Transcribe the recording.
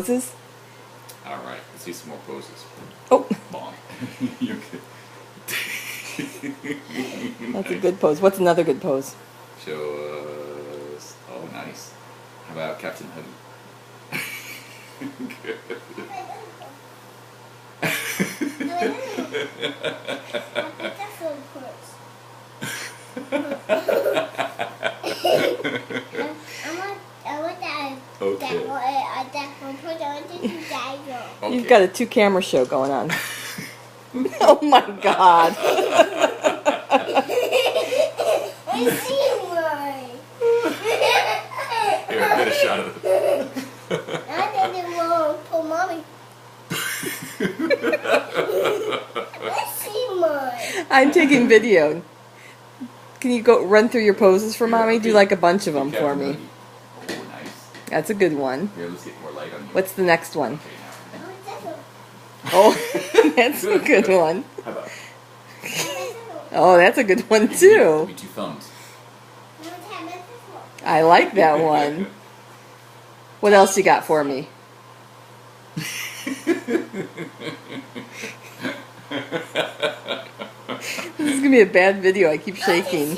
poses? Alright, let's see some more poses. Oh, Bonk. You're good. that's a good pose. What's another good pose? Show us. Oh, nice. How about Captain Huggy? Good. Okay. You've got a two-camera show going on. Oh my God. Here, get a shot of it. I'm taking video. Can you go run through your poses for mommy? Do like a bunch of them for me. Oh, nice. That's a good one. Here, let's get more light on you. What's the next one? Okay, now. Oh, that's a good one. How about? Oh, that's a good one Give too. me 2 thumbs. I like that one. What else you got for me? This is gonna be a bad video. I keep shaking.